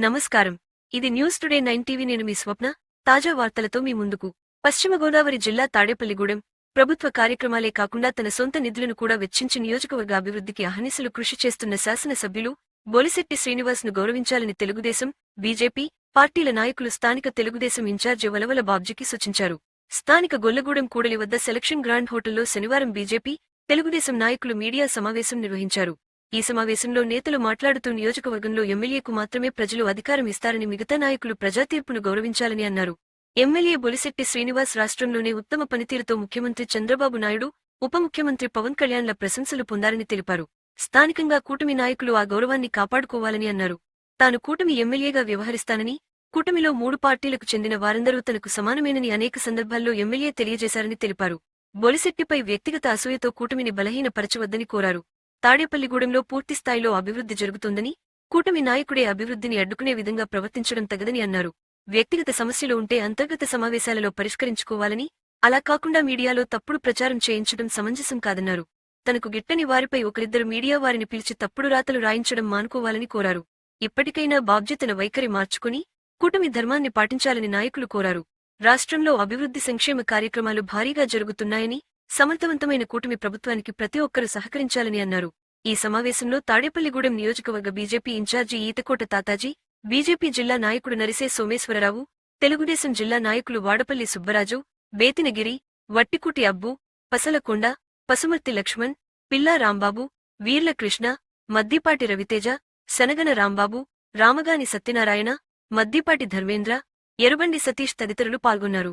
నమస్కారం. ఇది news today 9 TV. నేను మీ స్వప్న. తాజా వార్తలతో మీ ముందుకు. పశ్చిమ గోదావరి జిల్లా తాడేపల్లిగూడెం ప్రభుత్వ కార్యక్రమాలే కాకుండా తన సొంత నిధులను కూడా వెచ్చించి నియోజకవర్గ అభివృద్ధికి అహర్నిశలు కృషి చేస్తున్న శాసనసభ్యులు బొలిశెట్టి శ్రీనివాస్ ను గౌరవించాలని తెలుగుదేశం, బీజేపీ పార్టీల నాయకులు స్థానిక తెలుగుదేశం ఇన్ఛార్జి వలవల బాబ్జీకి సూచించారు. స్థానిక గొల్లగూడెం కూడలి వద్ద సెలక్షన్ గ్రాండ్ హోటల్లో శనివారం బీజేపీ, తెలుగుదేశం నాయకులు మీడియా సమావేశం నిర్వహించారు. ఈ సమావేశంలో నేతలు మాట్లాడుతూ నియోజకవర్గంలో ఎమ్మెల్యేకు మాత్రమే ప్రజలు అధికారం ఇస్తారని, మిగతా నాయకులు ప్రజాతీర్పును గౌరవించాలని అన్నారు. ఎమ్మెల్యే బొలిశెట్టి శ్రీనివాస్ రాష్ట్రంలోనే ఉత్తమ పనితీరుతో ముఖ్యమంత్రి చంద్రబాబు నాయుడు, ఉప ముఖ్యమంత్రి పవన్ కళ్యాణ్ల ప్రశంసలు పొందారని తెలిపారు. స్థానికంగా కూటమి నాయకులు ఆ గౌరవాన్ని కాపాడుకోవాలని అన్నారు. తాను కూటమి ఎమ్మెల్యేగా వ్యవహరిస్తానని, కూటమిలో 3 పార్టీలకు చెందిన వారందరూ తనకు సమానమేనని అనేక సందర్భాల్లో ఎమ్మెల్యే తెలియజేశారని తెలిపారు. బొలిశెట్టిపై వ్యక్తిగత అసూయతో కూటమిని బలహీనపరచవద్దని కోరారు. తాడేపల్లిగూడెంలో పూర్తిస్థాయిలో అభివృద్ధి జరుగుతోందని, కూటమి నాయకుడే అభివృద్ధిని అడ్డుకునే విధంగా ప్రవర్తించడం తగదని అన్నారు. వ్యక్తిగత సమస్యలు ఉంటే అంతర్గత సమావేశాలలో పరిష్కరించుకోవాలని, అలా కాకుండా మీడియాలో తప్పుడు ప్రచారం చేయించడం సమంజసం కాదన్నారు. తనకు గిట్టని వారిపై ఒకరిద్దరు మీడియా వారిని పిలిచి తప్పుడు రాతలు రాయించడం మానుకోవాలని కోరారు. ఇప్పటికైనా బాబ్జీ తన వైఖరి మార్చుకుని కూటమి ధర్మాన్ని పాటించాలని నాయకులు కోరారు. రాష్ట్రంలో అభివృద్ధి సంక్షేమ కార్యక్రమాలు భారీగా జరుగుతున్నాయని, సమర్థవంతమైన కూటమి ప్రభుత్వానికి ప్రతి ఒక్కరూ సహకరించాలని అన్నారు. ఈ సమావేశంలో తాడేపల్లిగూడెం నియోజకవర్గ BJP incharge Eethakota Tataji, BJP జిల్లా నాయకుడు నరిసే సోమేశ్వరరావు, తెలుగుదేశం జిల్లా నాయకులు వాడపల్లి సుబ్బరాజు, బేతినగిరి, వట్టికుటి అబ్బు, పసలకొండ, పసుమర్తి లక్ష్మణ్, పిల్లా రాంబాబు, వీర్ల కృష్ణ, మద్దిపాటి రవితేజ, శనగన రాంబాబు, రామగాని సత్యనారాయణ, మద్దిపాటి ధర్మేంద్ర, ఎరుబండి సతీష్ తదితరులు పాల్గొన్నారు.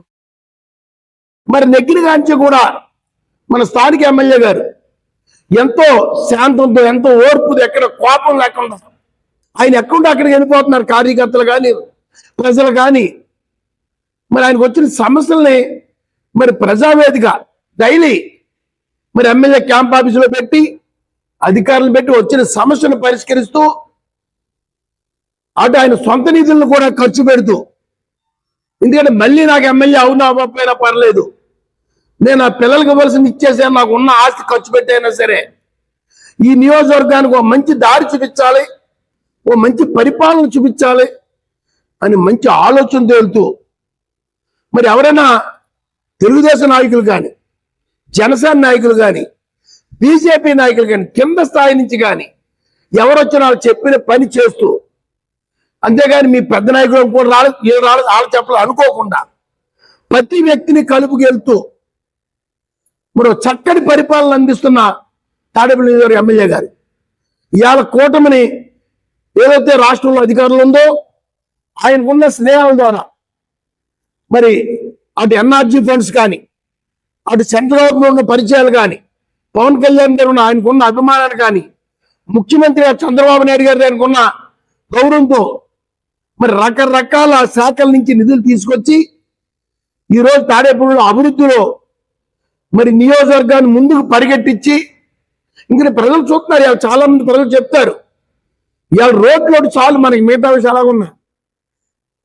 మరి నెగ్గినగాంచి కూడా మన స్థానిక ఎమ్మెల్యే గారు ఎంతో శాంతంతో, ఎంతో ఓర్పుతో, ఎక్కడ కోపం లేకుండా ఆయన ఎక్కడుంటే అక్కడికి వెళ్ళిపోతున్నారు. కార్యకర్తలు కానీ, ప్రజలు కానీ, మరి ఆయనకు వచ్చిన సమస్యల్ని మరి ప్రజావేదిక డైలీ మరి ఎమ్మెల్యే క్యాంప్ ఆఫీసులో పెట్టి, అధికారులు పెట్టి వచ్చిన సమస్యను పరిష్కరిస్తూ, అటు ఆయన సొంత నిధులను కూడా ఖర్చు పెడుతూ, ఎందుకంటే మళ్ళీ నాకు ఎమ్మెల్యే అవునా అవ్వకపోయినా పర్లేదు, నేను ఆ పిల్లలకి ఇవ్వాల్సింది ఇచ్చేసాను, నాకు ఉన్న ఆస్తి ఖర్చు పెట్టైనా సరే ఈ నియోజకవర్గానికి ఒక మంచి దారి చూపించాలి, ఓ మంచి పరిపాలన చూపించాలి అని మంచి ఆలోచన తేలుతూ, మరి ఎవరైనా తెలుగుదేశం నాయకులు కానీ, జనసేన నాయకులు కానీ, బీజేపీ నాయకులు కానీ, కింద స్థాయి నుంచి కానీ ఎవరొచ్చినా వాళ్ళు చెప్పిన పని చేస్తూ, అంతేగాని మీ పెద్ద నాయకులు కూడా రాలేదు, ఏం రాలేదు, వాళ్ళు చెప్పాలి అనుకోకుండా ప్రతి వ్యక్తిని కలుపుకెళ్తూ మరి చక్కటి పరిపాలన అందిస్తున్న తాడేపల్లి ఎమ్మెల్యే గారు ఇవాళ కూటమిని ఏదైతే రాష్ట్రంలో అధికారులు ఉందో ఆయనకున్న స్నేహాల ద్వారా మరి అటు ఎన్ఆర్జీ ఫండ్స్ కానీ, అటు సెంట్రల్ గవర్నమెంట్ ఉన్న పరిచయాలు కానీ, పవన్ కళ్యాణ్ గారు ఉన్న ఆయనకున్న అభిమానాన్ని కానీ, ముఖ్యమంత్రి చంద్రబాబు నాయుడు గారు ఆయనకున్న గౌరవంతో మరి రకరకాల శాఖల నుంచి నిధులు తీసుకొచ్చి ఈరోజు తాడేపల్లిలో అభివృద్ధిలో మరి నియోజకవర్గాన్ని ముందుకు పరిగెట్టించి, ఇంకా ప్రజలు చూస్తున్నారు. ఇవాళ చాలా మంది ప్రజలు చెప్తారు ఇవాళ రోడ్లు చాలు, మనకి మిగతా విషయాలు అలాగా ఉన్నా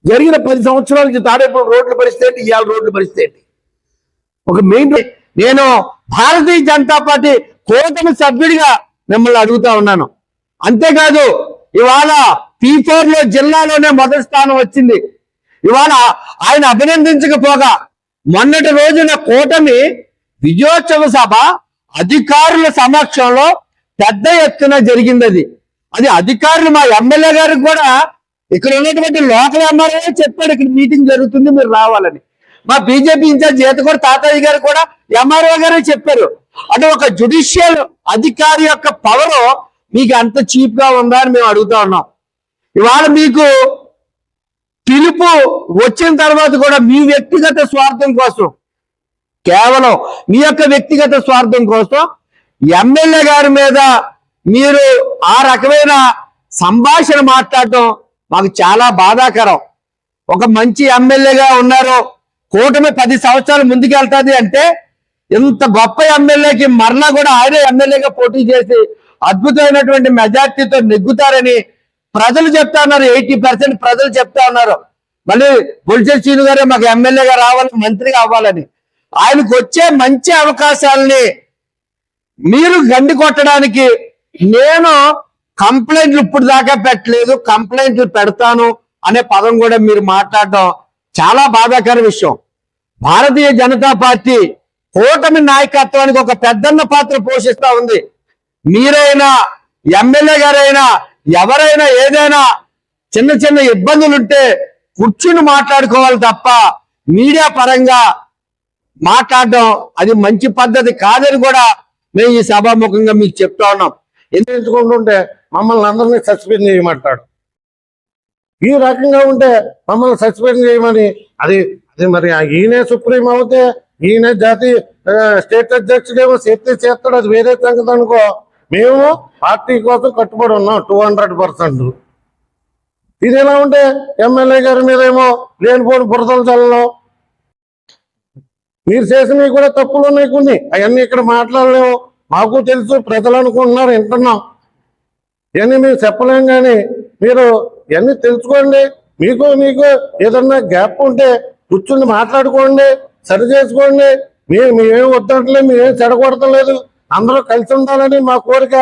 జరిగిన 10 సంవత్సరాల నుంచి తాడేపల్లి రోడ్ల పరిస్థితి ఏంటి, ఇవాళ రోడ్ల పరిస్థితి ఏంటి. ఒక మెయిన్ నేను భారతీయ జనతా పార్టీ కూటమి సభ్యుడిగా మిమ్మల్ని అడుగుతా ఉన్నాను. అంతేకాదు ఇవాళ P4 లో జిల్లాలోనే మొదటి స్థానం వచ్చింది. ఇవాళ ఆయన అభినందించకపోగా మొన్నటి రోజున కూటమి విజయోత్సవ సభ అధికారుల సమక్షంలో పెద్ద ఎత్తున జరిగింది. అది అధికారులు మా ఎమ్మెల్యే గారికి కూడా ఇక్కడ ఉన్నటువంటి లోకల్ ఎమ్మెల్యే చెప్పాడు ఇక్కడ మీటింగ్ జరుగుతుంది మీరు రావాలని. మా బీజేపీ ఇన్ఛార్జ్ జీతకోట తాతయ్య గారు కూడా ఎంఆర్ఓ గారే చెప్పారు. అంటే ఒక జ్యుడిషియల్ అధికారి యొక్క పవర్ మీకు అంత చీప్ గా ఉందా అని మేము అడుగుతా ఉన్నాం. ఇవాళ మీకు పిలుపు వచ్చిన తర్వాత కూడా మీ వ్యక్తిగత స్వార్థం కోసం, కేవలం మీ యొక్క వ్యక్తిగత స్వార్థం కోసం ఎమ్మెల్యే గారి మీద మీరు ఆ రకమైన సంభాషణ మాట్లాడటం మాకు చాలా బాధాకరం. ఒక మంచి ఎమ్మెల్యేగా ఉన్నారు, కూటమి 10 సంవత్సరాలు ముందుకెళ్తుంది అంటే ఇంత గొప్ప ఎమ్మెల్యేకి మరలా కూడా ఆయనే ఎమ్మెల్యేగా పోటీ చేసి అద్భుతమైనటువంటి మెజార్టీతో నెగ్గుతారని ప్రజలు చెప్తా ఉన్నారు. 80% ప్రజలు చెప్తా ఉన్నారు. మళ్ళీ బొలిశెట్టి శ్రీను గారే మాకు ఎమ్మెల్యేగా రావాలి, మంత్రిగా అవ్వాలని. ఆయనకు వచ్చే మంచి అవకాశాలని మీరు గండి కొట్టడానికి నేను కంప్లైంట్లు ఇప్పుడు దాకా పెట్టలేదు, కంప్లైంట్లు పెడతాను అనే పదం కూడా మీరు మాట్లాడడం చాలా బాధాకర విషయం. భారతీయ జనతా పార్టీ కూటమి నాయకత్వానికి ఒక పెద్దన్న పాత్ర పోషిస్తా ఉంది. మీరైనా ఎమ్మెల్యే గారైనా ఎవరైనా ఏదైనా చిన్న చిన్న ఇబ్బందులుంటే కూర్చుని మాట్లాడుకోవాలి తప్ప మీడియా పరంగా మాట్లాడడం అది మంచి పద్ధతి కాదని కూడా మేము ఈ సభాముఖంగా మీకు చెప్తా ఉన్నాం. ఎంచుకుంటుంటే మమ్మల్ని అందరినీ సస్పెండ్ చేయమంటాడు. ఈ రకంగా ఉంటే మమ్మల్ని సస్పెండ్ చేయమని అది అది మరి ఈయనే సుప్రీం అవుతే ఈయన జాతీయ స్టేట్ అధ్యక్షుడేమో చేస్తాడు, అది వేరే సంగతి అనుకో. మేము పార్టీ కోసం కట్టుబడి ఉన్నాం 200%. ఇది ఎలా ఉంటే ఎమ్మెల్యే గారి మీద ఏమో లేనిపోని బురదలు చల్లడం. మీరు చేసినవి కూడా తప్పులు ఉన్నాయి కొన్ని, అవన్నీ ఇక్కడ మాట్లాడలేము. మాకు తెలుసు, ప్రజలు అనుకుంటున్నారు, వింటున్నాం. ఇవన్నీ మేము చెప్పలేం, కానీ మీరు ఇవన్నీ తెలుసుకోండి. మీకు ఏదన్నా గ్యాప్ ఉంటే కూర్చుని మాట్లాడుకోండి, సరి చేసుకోండి. మేమేం వద్దట్లేదు, మేమేం చెడగొడతలేదు. అందరూ కలిసి ఉండాలని మా కోరిక.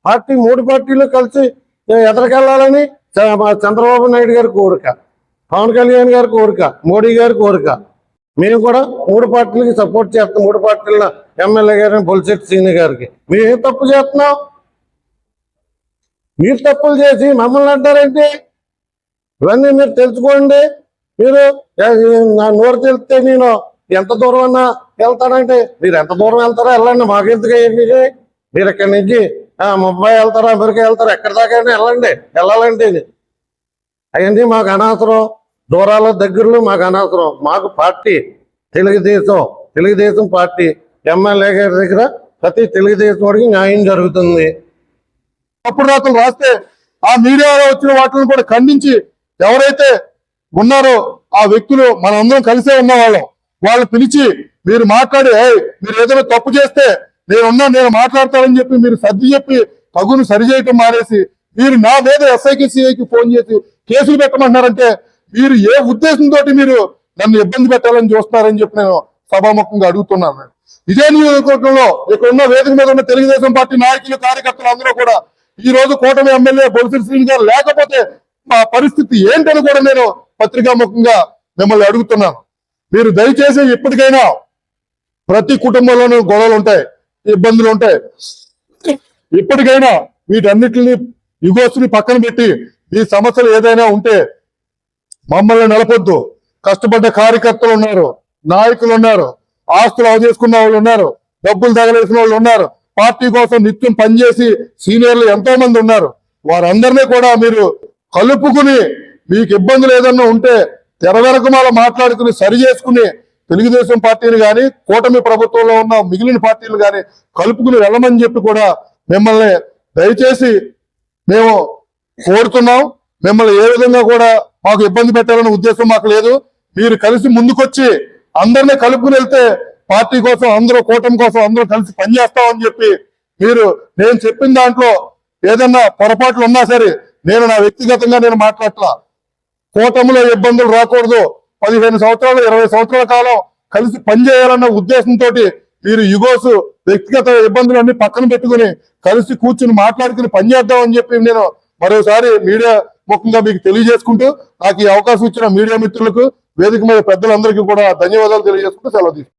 పార్టీ 3 పార్టీలు కలిసి ఎదరికెళ్ళాలని చంద్రబాబు నాయుడు గారి కోరిక, పవన్ కళ్యాణ్ గారి కోరిక, మోడీ గారి కోరిక. మేము కూడా 3 పార్టీలకి సపోర్ట్ చేస్తాం. 3 పార్టీల ఎమ్మెల్యే గారిని బొలిశెట్టి శ్రీని గారికి. మేమేం తప్పు చేస్తున్నాం? మీరు తప్పులు చేసి మమ్మల్ని అంటారేంటి? ఇవన్నీ మీరు తెలుసుకోండి. మీరు నా నోరు తెలిస్తే నేను ఎంత దూరం అన్నా వెళ్తానంటే మీరు ఎంత దూరం వెళ్తారో వెళ్ళండి, మాకెందుకు అయ్యింది? మీరు ఇక్కడి నుంచి ముంబై వెళ్తారా, అమెరికా వెళ్తారా, ఎక్కడి దాకా వెళ్ళాలంటే అవన్నీ మాకు అనవసరం. దూరాల దగ్గరలో మాకు అనవసరం. మాకు పార్టీ తెలుగుదేశం పార్టీ ఎమ్మెల్యే గారి దగ్గర ప్రతి తెలుగుదేశం వాడికి న్యాయం జరుగుతుంది. తప్పుడు రాతలు రాస్తే ఆ మీడియాలో వచ్చిన వాటిని కూడా ఖండించి ఎవరైతే ఉన్నారో ఆ వ్యక్తులు మనందరం కలిసే ఉన్న వాళ్ళు పిలిచి మీరు మాట్లాడి మీరు ఏదైనా తప్పు చేస్తే నేను మాట్లాడతానని చెప్పి మీరు సర్ది చెప్పి తగును సరిచేయటం మానేసి మీరు నా మీద ఎస్ఐకి సిఐకి ఫోన్ చేసి కేసులు పెట్టమంటున్నారంటే మీరు ఏ ఉద్దేశంతో మీరు నన్ను ఇబ్బంది పెట్టాలని చూస్తున్నారని చెప్పి నేను సభాముఖంగా అడుగుతున్నాను. ఇదే నియోజకవర్గంలో ఇక్కడ ఉన్న వేదిక మీద ఉన్న తెలుగుదేశం పార్టీ నాయకులు కార్యకర్తలు అందరూ కూడా ఈ రోజు కూటమి ఎమ్మెల్యే బొలిశెట్టి శ్రీని గారు లేకపోతే మా పరిస్థితి ఏంటని కూడా నేను పత్రికాముఖంగా మిమ్మల్ని అడుగుతున్నాను. మీరు దయచేసి ఇప్పటికైనా ప్రతి కుటుంబంలోనూ గొడవలు ఉంటాయి, ఇబ్బందులు ఉంటాయి. ఇప్పటికైనా వీటన్నిటిని యుగోస్ని పక్కన పెట్టి ఈ సమస్యలు ఏదైనా ఉంటే మమ్మల్ని నిలపొద్దు. కష్టపడ్డ కార్యకర్తలు ఉన్నారు, నాయకులు ఉన్నారు, ఆస్తులు అవజేసుకున్న వాళ్ళు ఉన్నారు, డబ్బులు తగలేసిన వాళ్ళు ఉన్నారు, పార్టీ కోసం నిత్యం పనిచేసి సీనియర్లు ఎంతో మంది ఉన్నారు. వారందరినీ కూడా మీరు కలుపుకుని మీకు ఇబ్బందులు ఏదన్నా ఉంటే తెరవెరకమాల మాట్లాడుకుని సరి చేసుకుని తెలుగుదేశం పార్టీని కానీ కూటమి ప్రభుత్వంలో ఉన్న మిగిలిన పార్టీలు కానీ కలుపుకుని వెళ్ళమని చెప్పి కూడా మిమ్మల్ని దయచేసి మేము కోరుతున్నాం. మిమ్మల్ని ఏ విధంగా కూడా మాకు ఇబ్బంది పెట్టాలనే ఉద్దేశం మాకు లేదు. మీరు కలిసి ముందుకొచ్చి అందరినీ కలుపుకుని వెళ్తే పార్టీ కోసం అందరూ, కూటమి కోసం అందరూ కలిసి పనిచేస్తామని చెప్పి నేను చెప్పిన దాంట్లో ఏదన్నా పొరపాట్లు ఉన్నా సరే నా వ్యక్తిగతంగా నేను మాట్లాడట్లా. కూటమిలో ఇబ్బందులు రాకూడదు, 15 సంవత్సరాలు 20 సంవత్సరాల కాలం కలిసి పనిచేయాలన్న ఉద్దేశంతో మీరు యుగోస్ వ్యక్తిగత ఇబ్బందులన్నీ పక్కన పెట్టుకుని కలిసి కూర్చుని మాట్లాడుకుని పనిచేద్దామని చెప్పి నేను మరోసారి మీడియా ముఖంగా మీకు తెలియజేసుకుంటూ నాకు ఈ అవకాశం ఇచ్చిన మీడియా మిత్రులకు, వేదిక మీద పెద్దలందరికీ కూడా ధన్యవాదాలు తెలియజేసుకుంటూ సెలవు తీసుకుంటాను.